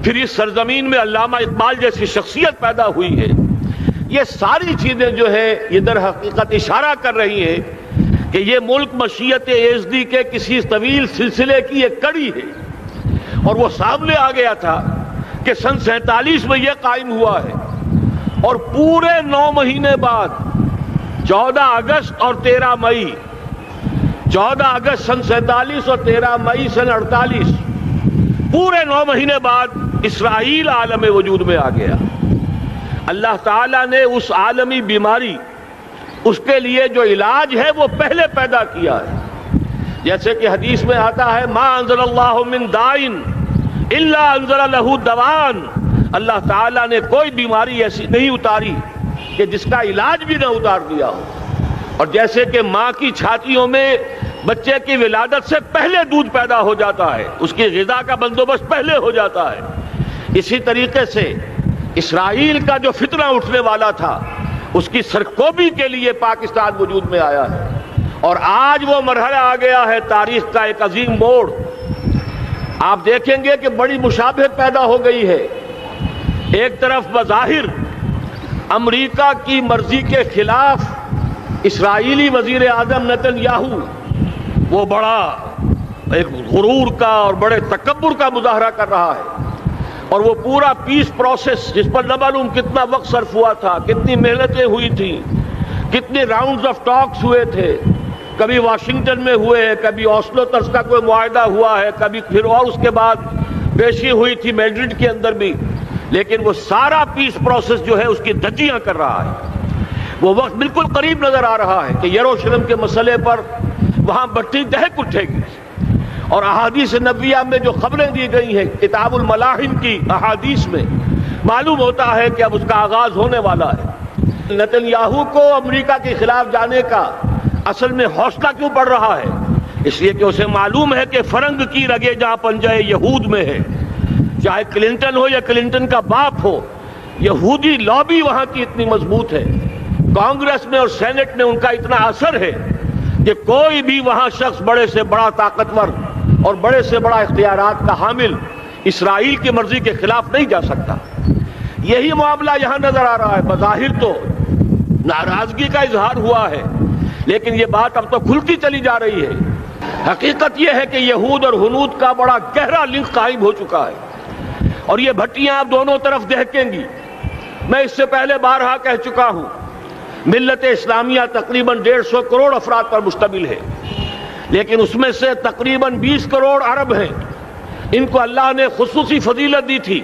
پھر اس سرزمین میں علامہ اقبال جیسی شخصیت پیدا ہوئی ہے. یہ ساری چیزیں جو ہے یہ در حقیقت اشارہ کر رہی ہیں کہ یہ ملک مشیت ایزدی کے کسی طویل سلسلے کی ایک کڑی ہے، اور وہ سامنے آ گیا تھا کہ سن 47 میں یہ قائم ہوا ہے، اور پورے 9 مہینے بعد 14 اگست اور 13 مئی 14 اگست سن 47 اور 13 مئی سن 48 پورے 9 مہینے بعد اسرائیل عالم وجود میں آ گیا. اللہ تعالیٰ نے اس عالمی بیماری، اس کے لیے جو علاج ہے وہ پہلے پیدا کیا ہے. جیسے کہ حدیث میں آتا ہے ما انزل اللہ من دائن الا انزل لہ دوان، اللہ تعالیٰ نے کوئی بیماری ایسی نہیں اتاری کہ جس کا علاج بھی نہ اتار دیا ہو. اور جیسے کہ ماں کی چھاتیوں میں بچے کی ولادت سے پہلے دودھ پیدا ہو جاتا ہے، اس کی غذا کا بندوبست پہلے ہو جاتا ہے، اسی طریقے سے اسرائیل کا جو فتنہ اٹھنے والا تھا اس کی سرکوبی کے لیے پاکستان وجود میں آیا ہے. اور آج وہ مرحلہ آ گیا ہے، تاریخ کا ایک عظیم موڑ. آپ دیکھیں گے کہ بڑی مشابہت پیدا ہو گئی ہے. ایک طرف بظاہر امریکہ کی مرضی کے خلاف اسرائیلی وزیر اعظم نتن یاہو وہ بڑا ایک غرور کا اور بڑے تکبر کا مظاہرہ کر رہا ہے، اور وہ پورا پیس پروسیس جس پر نہ معلوم کتنا وقت صرف ہوا تھا، کتنی محنتیں ہوئی تھیں، کتنے راؤنڈز آف ٹاکس ہوئے تھے، کبھی واشنگٹن میں ہوئے ہیں، کبھی اوسلو طرز کا کوئی معاہدہ ہوا ہے، کبھی پھر اور اس کے بعد پیشی ہوئی تھی میڈرڈ کے اندر بھی، لیکن وہ سارا پیس پروسیس جو ہے اس کی دھجیاں کر رہا ہے. وہ وقت بالکل قریب نظر آ رہا ہے کہ یروشلم کے مسئلے پر وہاں بٹی دہک اٹھے گی. اور احادیث نبویہ میں جو خبریں دی گئی ہیں کتاب الملاحم کی احادیث میں معلوم ہوتا ہے کہ اب اس کا آغاز ہونے والا ہے. نتن یاہو کو امریکہ کے خلاف جانے کا اصل میں حوصلہ کیوں بڑھ رہا ہے؟ اس لیے کہ اسے معلوم ہے کہ فرنگ کی رگیں جہاں پنجہ یہود میں ہے، چاہے کلنٹن ہو یا کلنٹن کا باپ ہو، یہودی لابی وہاں کی اتنی مضبوط ہے، کانگریس میں اور سینٹ میں ان کا اتنا اثر ہے کہ کوئی بھی وہاں شخص بڑے سے بڑا طاقتور اور بڑے سے بڑا اختیارات کا حامل اسرائیل کی مرضی کے خلاف نہیں جا سکتا. یہی معاملہ یہاں نظر آ رہا ہے. بظاہر تو ناراضگی کا اظہار ہوا ہے، لیکن یہ بات اب تو کھلتی چلی جا رہی ہے. حقیقت یہ ہے کہ یہود اور ہنود کا بڑا گہرا لنک قائم ہو چکا ہے، اور یہ بھٹیاں اب دونوں طرف دہکیں گی. میں اس سے پہلے بارہا کہہ چکا ہوں، ملت اسلامیہ تقریباً 150 کروڑ افراد پر مشتمل ہے، لیکن اس میں سے تقریباً 20 کروڑ عرب ہیں. ان کو اللہ نے خصوصی فضیلت دی تھی.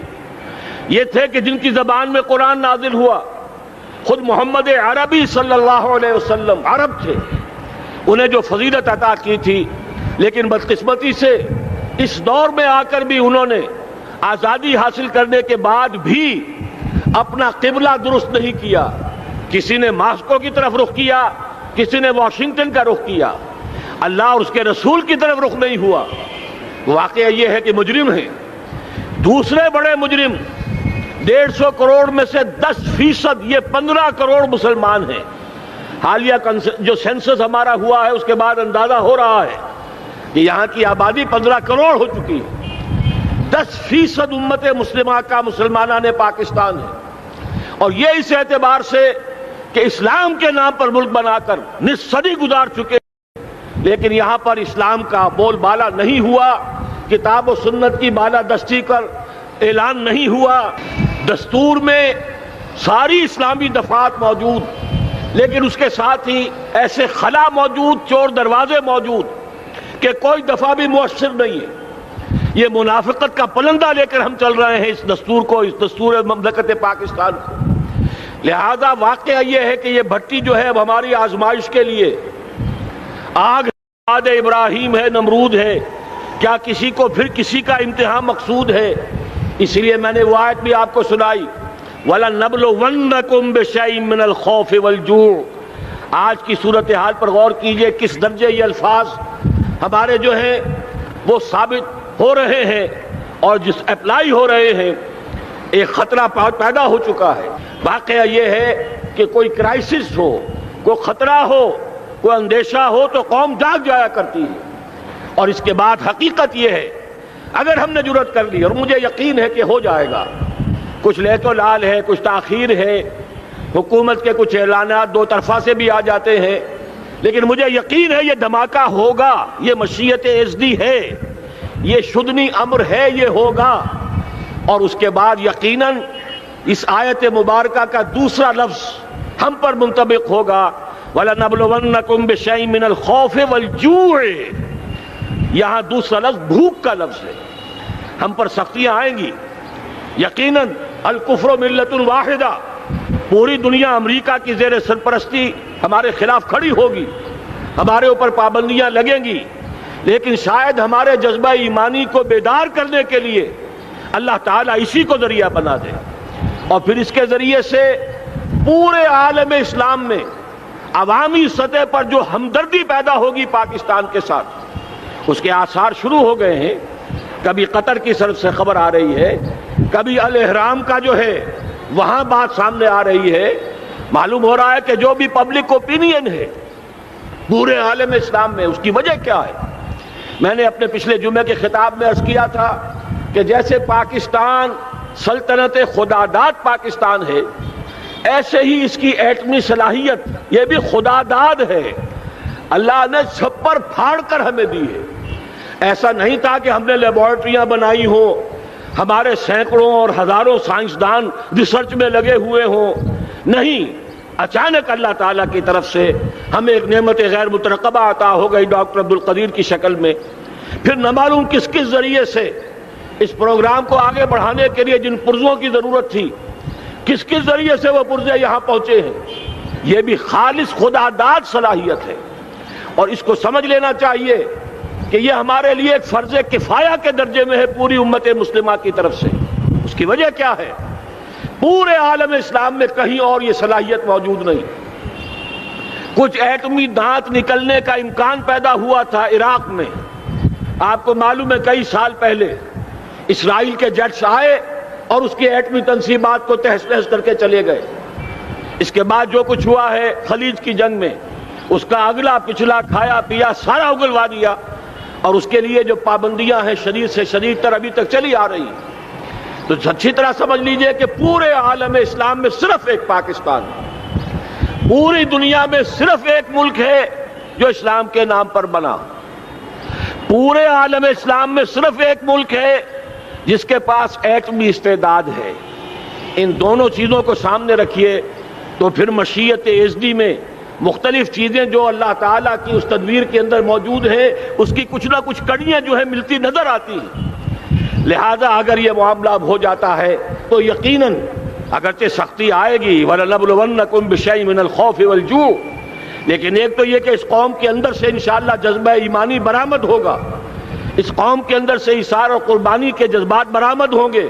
یہ تھے کہ جن کی زبان میں قرآن نازل ہوا، خود محمد عربی صلی اللہ علیہ وسلم عرب تھے، انہیں جو فضیلت عطا کی تھی. لیکن بدقسمتی سے اس دور میں آ کر بھی انہوں نے آزادی حاصل کرنے کے بعد بھی اپنا قبلہ درست نہیں کیا. کسی نے ماسکو کی طرف رخ کیا، کسی نے واشنگٹن کا رخ کیا، اللہ اور اس کے رسول کی طرف رخ نہیں ہوا. واقعہ یہ ہے کہ مجرم ہیں. دوسرے بڑے مجرم 150 کروڑ میں سے 10%، یہ 15 کروڑ مسلمان ہیں. حالیہ جو سینسس ہمارا ہوا ہے اس کے بعد اندازہ ہو رہا ہے کہ یہاں کی آبادی 15 کروڑ ہو چکی ہے. 10% امت مسلمہ کا مسلمانان پاکستان ہے، اور یہ اس اعتبار سے کہ اسلام کے نام پر ملک بنا کر نصف صدی گزار چکے، لیکن یہاں پر اسلام کا بول بالا نہیں ہوا، کتاب و سنت کی بالا دستی کر اعلان نہیں ہوا. دستور میں ساری اسلامی دفعات موجود، لیکن اس کے ساتھ ہی ایسے خلا موجود، چور دروازے موجود کہ کوئی دفعہ بھی مؤثر نہیں ہے. یہ منافقت کا پلندہ لے کر ہم چل رہے ہیں اس دستور کو، اس دستور مملکت پاکستان کو. لہذا واقعہ یہ ہے کہ یہ بھٹی جو ہے اب ہماری آزمائش کے لیے آگ ابراہیم ہے، نمرود ہے. کیا کسی کو پھر کسی کا امتحان مقصود ہے؟ اس لیے میں نے وہ آیت بھی آپ کو سنائی، وَلَنَّبْلُوَنَّكُمْ بِشَيْءٍ مِّنَ الْخَوْفِ وَالْجُوعِ. آج کی صورتحال پر غور کیجئے، کس درجے یہ الفاظ ہمارے جو ہیں وہ ثابت ہو رہے ہیں اور جس اپلائی ہو رہے ہیں. ایک خطرہ پیدا ہو چکا ہے. واقعہ یہ ہے کہ کوئی کرائسس ہو، کوئی خطرہ ہو، کوئی اندیشہ ہو تو قوم جاگ جایا کرتی ہے. اور اس کے بعد حقیقت یہ ہے اگر ہم نے جرأت کر لی، اور مجھے یقین ہے کہ ہو جائے گا، کچھ لیت و لال ہے، کچھ تاخیر ہے، حکومت کے کچھ اعلانات دو طرفہ سے بھی آ جاتے ہیں، لیکن مجھے یقین ہے یہ دھماکہ ہوگا، یہ مشیت اعزدی ہے، یہ شدنی امر ہے، یہ ہوگا۔ اور اس کے بعد یقیناً اس آیت مبارکہ کا دوسرا لفظ ہم پر منطبق ہوگا، وَلَنَبْلُوَنَّكُمْ بِشَيْءٍ مِّنَ الْخَوْفِ وَالْجُوعِ۔ یہاں دوسرا لفظ بھوک کا لفظ ہے، ہم پر سختیاں آئیں گی یقیناً۔ الکفر ملت واحدہ، پوری دنیا امریکہ کی زیر سرپرستی ہمارے خلاف کھڑی ہوگی، ہمارے اوپر پابندیاں لگیں گی، لیکن شاید ہمارے جذبہ ایمانی کو بیدار کرنے کے لیے اللہ تعالیٰ اسی کو ذریعہ بنا دے، اور پھر اس کے ذریعے سے پورے عالم اسلام میں عوامی سطح پر جو ہمدردی پیدا ہوگی پاکستان کے ساتھ، اس کے آثار شروع ہو گئے ہیں۔ کبھی قطر کی طرف سے خبر آ رہی ہے، کبھی الاحرام کا جو ہے وہاں بات سامنے آ رہی ہے۔ معلوم ہو رہا ہے کہ جو بھی پبلک اوپینین ہے پورے عالم اسلام میں، اس کی وجہ کیا ہے؟ میں نے اپنے پچھلے جمعے کے خطاب میں عرض کیا تھا کہ جیسے پاکستان سلطنت خداداد پاکستان ہے، ایسے ہی اس کی ایٹمی صلاحیت یہ بھی خداداد ہے، اللہ نے چھپر پھاڑ کر ہمیں دی ہے۔ ایسا نہیں تھا کہ ہم نے لیبارٹریاں بنائی ہوں، ہمارے سینکڑوں اور ہزاروں سائنسدان ریسرچ میں لگے ہوئے ہوں، نہیں، اچانک اللہ تعالیٰ کی طرف سے ہمیں ایک نعمت غیر مترقبہ عطا ہو گئی ڈاکٹر عبدالقدیر کی شکل میں۔ پھر نہ معلوم کس کس ذریعے سے اس پروگرام کو آگے بڑھانے کے لیے جن پرزوں کی ضرورت تھی، کس کس ذریعے سے وہ پرزے یہاں پہنچے ہیں۔ یہ بھی خالص خداداد صلاحیت ہے، اور اس کو سمجھ لینا چاہیے کہ یہ ہمارے لیے ایک فرض کفایہ کے درجے میں ہے پوری امت مسلمہ کی طرف سے۔ اس کی وجہ کیا ہے؟ پورے عالم اسلام میں کہیں اور یہ صلاحیت موجود نہیں۔ کچھ ایٹمی دانت نکلنے کا امکان پیدا ہوا تھا عراق میں، آپ کو معلوم ہے کئی سال پہلے اسرائیل کے جیٹس آئے اور اس کی ایٹمی تنصیبات کو تہس نہس کر کے چلے گئے۔ اس کے بعد جو کچھ ہوا ہے خلیج کی جنگ میں، اس کا اگلا پچھلا کھایا پیا سارا اگلوا دیا، اور اس کے لیے جو پابندیاں ہیں شدید سے شدید تر ابھی تک چلی آ رہی ہیں۔ تو اچھی طرح سمجھ لیجئے کہ پورے عالم اسلام میں صرف ایک پاکستان ہے، پوری دنیا میں صرف ایک ملک ہے جو اسلام کے نام پر بنا، پورے عالم اسلام میں صرف ایک ملک ہے جس کے پاس ایٹمی استعداد ہے۔ ان دونوں چیزوں کو سامنے رکھیے تو پھر مشیت اعزدی میں مختلف چیزیں جو اللہ تعالیٰ کی اس تدبیر کے اندر موجود ہیں، اس کی کچھ نہ کچھ کڑیاں جو ہے ملتی نظر آتی ہیں۔ لہذا اگر یہ معاملہ ہو جاتا ہے تو یقیناً اگرچہ سختی آئے گی، وَلَنَبْلُوَنَّكُمْ بِشَيْءٍ مِّنَ الْخَوْفِ وَالْجُوعِ، لیکن ایک تو یہ کہ اس قوم کے اندر سے انشاءاللہ جذبہ ایمانی برآمد ہوگا، اس قوم کے اندر سے ایثار اور قربانی کے جذبات برآمد ہوں گے،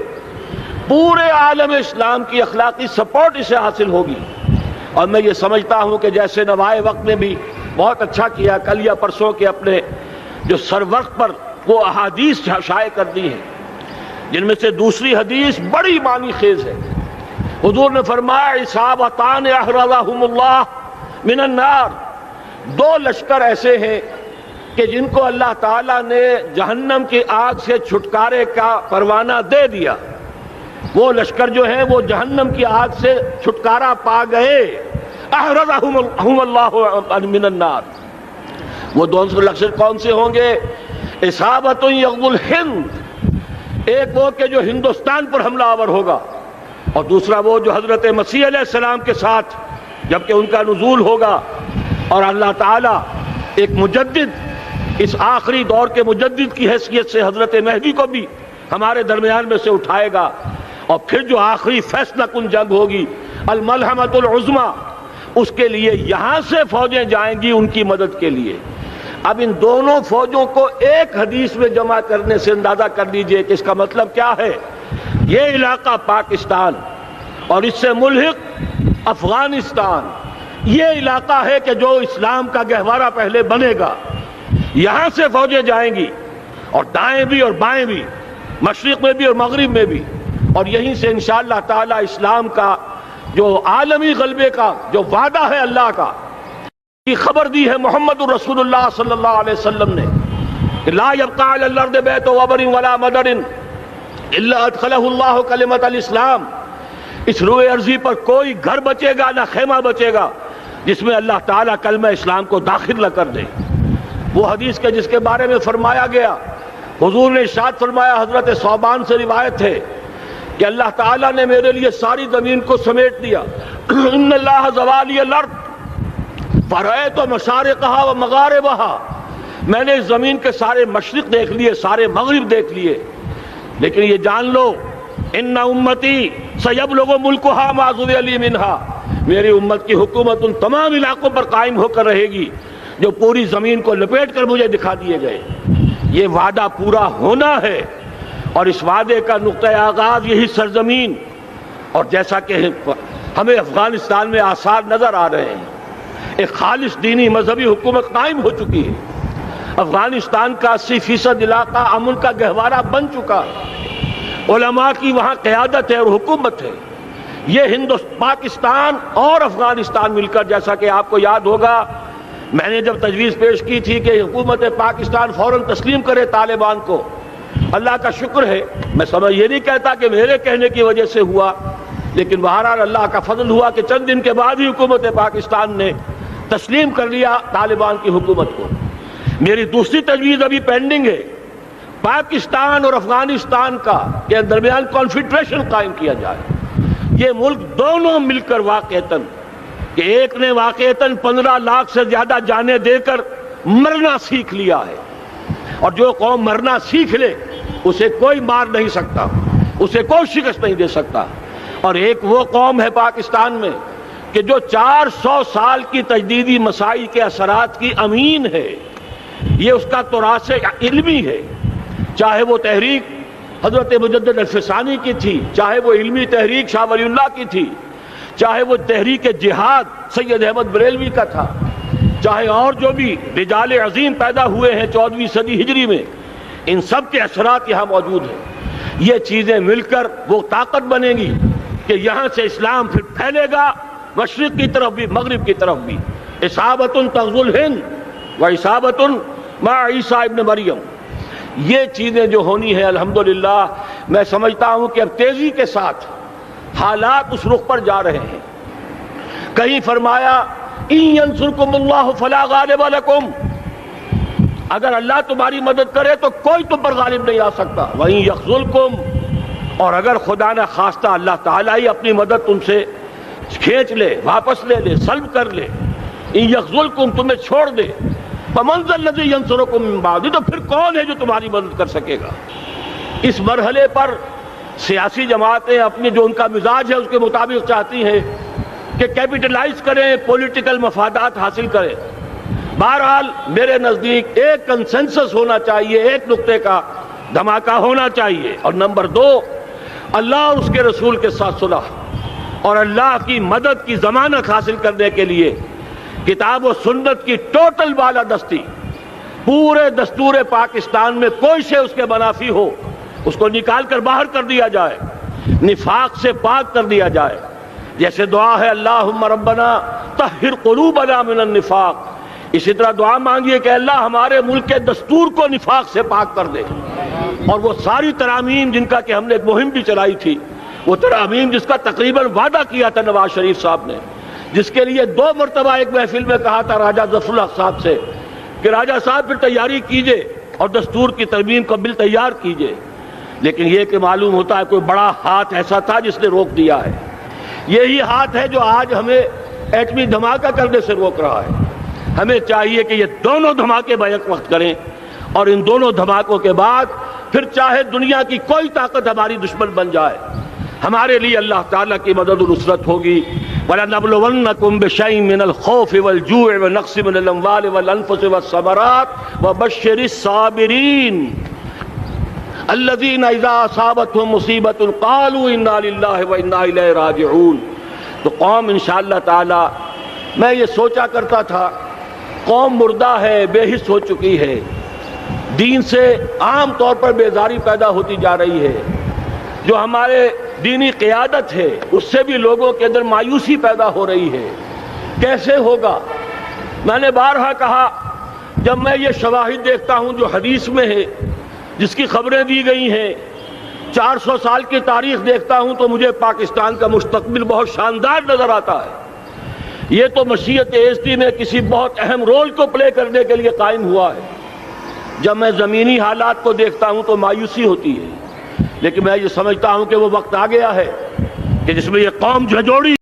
پورے عالم اسلام کی اخلاقی سپورٹ اسے حاصل ہوگی۔ اور میں یہ سمجھتا ہوں کہ جیسے نوائے وقت نے بھی بہت اچھا کیا، کل یا پرسوں کے اپنے جو سر وقت پر وہ احادیث شائع کر دی ہیں، جن میں سے دوسری حدیث بڑی معنی خیز ہے۔ حضور نے فرمایا اصابتان احرزہم اللہ من النار، دو لشکر ایسے ہیں کہ جن کو اللہ تعالیٰ نے جہنم کی آگ سے چھٹکارے کا پروانہ دے دیا، وہ لشکر جو ہیں وہ جہنم کی آگ سے چھٹکارا پا گئے، احرزہم اللہ من النار۔ وہ دونوں لشکر کون سے ہوں گے؟ اصابت یغزو الہند، ایک وہ کہ جو ہندوستان پر حملہ آور ہوگا، اور دوسرا وہ جو حضرت مسیح علیہ السلام کے ساتھ جبکہ ان کا نزول ہوگا، اور اللہ تعالیٰ ایک مجدد، اس آخری دور کے مجدد کی حیثیت سے حضرت مہدی کو بھی ہمارے درمیان میں سے اٹھائے گا، اور پھر جو آخری فیصلہ کن جنگ ہوگی الملحمۃ العظمیٰ، اس کے لیے یہاں سے فوجیں جائیں گی ان کی مدد کے لیے۔ اب ان دونوں فوجوں کو ایک حدیث میں جمع کرنے سے اندازہ کر لیجئے کہ اس کا مطلب کیا ہے۔ یہ علاقہ پاکستان اور اس سے ملحق افغانستان، یہ علاقہ ہے کہ جو اسلام کا گہوارہ پہلے بنے گا، یہاں سے فوجیں جائیں گی، اور دائیں بھی اور بائیں بھی، مشرق میں بھی اور مغرب میں بھی، اور یہیں سے انشاءاللہ تعالی اسلام کا جو عالمی غلبے کا جو وعدہ ہے اللہ کا، کی خبر دی ہے محمد الرسول اللہ صلی اللہ علیہ وسلم نے، کہ لا یبقى علی الارض بیت وبر ولا مدر الا ادخلہ اللہ کلمۃ الاسلام، اس روئے ارضی پر کوئی گھر بچے گا نہ خیمہ بچے گا جس میں اللہ تعالیٰ کلمہ اسلام کو داخل نہ کر دے۔ وہ حدیث کے جس کے بارے میں فرمایا گیا، حضور نے ارشاد فرمایا، حضرت ثوبان سے روایت ہے کہ اللہ تعالیٰ نے میرے لیے ساری زمین کو سمیٹ دیا۔ ان اللہ زوالی الارض فرأیت مشارقہا و مغاربہا، میں نے اس زمین کے سارے مشرق دیکھ لیے، سارے مغرب دیکھ لیے، لیکن یہ جان لو ان امتی سیبلغ ملکہا ما ذُوِّ لِی منہا، میری امت کی حکومت ان تمام علاقوں پر قائم ہو کر رہے گی جو پوری زمین کو لپیٹ کر مجھے دکھا دیے گئے۔ یہ وعدہ پورا ہونا ہے، اور اس وعدے کا نقطۂ آغاز یہی سرزمین، اور جیسا کہ ہمیں افغانستان میں آثار نظر آ رہے ہیں، ایک خالص دینی مذہبی حکومت قائم ہو چکی ہے۔ افغانستان کا 80% علاقہ امن کا گہوارہ بن چکا ہے، علماء کی وہاں قیادت ہے اور حکومت ہے۔ یہ پاکستان اور افغانستان مل کر، جیسا کہ آپ کو یاد ہوگا میں نے جب تجویز پیش کی تھی کہ حکومت پاکستان فوراً تسلیم کرے طالبان کو، اللہ کا شکر ہے، میں سمجھ یہ نہیں کہتا کہ میرے کہنے کی وجہ سے ہوا، لیکن بہرحال اللہ کا فضل ہوا کہ چند دن کے بعد ہی حکومت پاکستان نے تسلیم کر لیا طالبان کی حکومت کو۔ میری دوسری تجویز ابھی پینڈنگ ہے، پاکستان اور افغانستان کا کے درمیان کانفیڈریشن قائم کیا جائے۔ یہ ملک دونوں مل کر واقعتاً، کہ ایک نے واقعتاً 15 لاکھ سے زیادہ جانیں دے کر مرنا سیکھ لیا ہے، اور جو قوم مرنا سیکھ لے اسے کوئی مار نہیں سکتا، اسے کوئی شکست نہیں دے سکتا، اور ایک وہ قوم ہے پاکستان میں کہ جو 400 سال کی تجدیدی مسائی کے اثرات کی امین ہے، یہ اس کا تراث علمی ہے، چاہے وہ تحریک حضرت مجدد الفسانی کی تھی، چاہے وہ علمی تحریک شاہ ولی اللہ کی تھی، چاہے وہ تحریک جہاد سید احمد بریلوی کا تھا، چاہے اور جو بھی رجال عظیم پیدا ہوئے ہیں 14ویں صدی ہجری میں، ان سب کے اثرات یہاں موجود ہیں۔ یہ چیزیں مل کر وہ طاقت بنے گی کہ یہاں سے اسلام پھر پھیلے گا، مشرق کی طرف بھی مغرب کی طرف بھی۔ اصابۃ تغزو الہند و اصابۃ مع عیسیٰ ابن مریم، یہ چیزیں جو ہونی ہیں الحمدللہ میں سمجھتا ہوں کہ اب تیزی کے ساتھ حالات اس رخ پر جا رہے ہیں۔ کہیں فرمایا ان ینصرکم اللہ فلا غالب لکم، اگر اللہ تمہاری مدد کرے تو کوئی تم پر غالب نہیں آ سکتا، وَإِن يَخْذُلْكُمْ، اور اگر خدا نہ خواستہ اللہ تعالیٰ ہی اپنی مدد تم سے کھینچ لے، واپس لے لے، سلب کر لے، ان یخذلکم، تمہیں چھوڑ دے، فمن ذا الذی ینصرکم من بعد، تو پھر کون ہے جو تمہاری مدد کر سکے گا۔ اس مرحلے پر سیاسی جماعتیں اپنی جو ان کا مزاج ہے اس کے مطابق چاہتی ہیں کہ کیپٹلائز کریں، پولیٹیکل مفادات حاصل کریں۔ بہرحال میرے نزدیک ایک کنسنسس ہونا چاہیے، ایک نقطے کا دھماکہ ہونا چاہیے، اور نمبر 2 اللہ اور اس کے رسول کے ساتھ صلح اور اللہ کی مدد کی ضمانت حاصل کرنے کے لیے کتاب و سنت کی ٹوٹل بالادستی، پورے دستور پاکستان میں کوئی شے اس کے منافی ہو اس کو نکال کر باہر کر دیا جائے، نفاق سے پاک کر دیا جائے۔ جیسے دعا ہے اللہم ربنا طہر قلوبنا من النفاق، اسی طرح دعا مانگیے کہ اللہ ہمارے ملک کے دستور کو نفاق سے پاک کر دے۔ اور وہ ساری ترامیم جن کا کہ ہم نے ایک مہم بھی چلائی تھی، وہ ترامیم جس کا تقریباً وعدہ کیا تھا نواز شریف صاحب نے، جس کے لیے 2 مرتبہ ایک محفل میں کہا تھا راجہ ظفر الحق صاحب سے کہ راجہ صاحب پھر تیاری کیجئے اور دستور کی ترمیم کا بل تیار کیجئے، لیکن یہ کہ معلوم ہوتا ہے کوئی بڑا ہاتھ ایسا تھا جس نے روک دیا ہے۔ یہی ہاتھ ہے جو آج ہمیں ایٹمی دھماکہ کرنے سے روک رہا ہے۔ ہمیں چاہیے کہ یہ دونوں دھماکے بیک وقت کریں، اور ان دونوں دھماکوں کے بعد پھر چاہے دنیا کی کوئی طاقت ہماری دشمن بن جائے، ہمارے لیے اللہ تعالیٰ کی مدد و نصرت ہوگی۔ وَلَنَبْلُوَنَّكُمْ بِشَيْءٍ مِّنَ الْخَوْفِ وَالْجُوعِ وَنَقْصٍ مِّنَ الْأَمْوَالِ وَالْأَنفُسِ وَالثَّمَرَاتِ وَبَشِّرِ الصَّابِرِينَ الَّذِينَ إِذَا أَصَابَتْهُم مُّصِيبَةٌ قَالُوا إِنَّا لِلَّهِ وَإِنَّا إِلَيْهِ رَاجِعُونَ۔ تو قوم انشاءاللہ تعالی، میں یہ سوچا کرتا تھا قوم مردہ ہے، بے حس ہو چکی ہے، دین سے عام طور پر بیزاری پیدا ہوتی جا رہی ہے، جو ہمارے دینی قیادت ہے اس سے بھی لوگوں کے اندر مایوسی پیدا ہو رہی ہے۔ کیسے ہوگا؟ میں نے بارہا کہا جب میں یہ شواہد دیکھتا ہوں جو حدیث میں ہے، جس کی خبریں دی گئی ہیں، 400 سال کی تاریخ دیکھتا ہوں، تو مجھے پاکستان کا مستقبل بہت شاندار نظر آتا ہے۔ یہ تو مشیت ایزدی میں کسی بہت اہم رول کو پلے کرنے کے لیے قائم ہوا ہے۔ جب میں زمینی حالات کو دیکھتا ہوں تو مایوسی ہوتی ہے، لیکن میں یہ سمجھتا ہوں کہ وہ وقت آ گیا ہے کہ جس میں یہ قوم جھنجھوڑی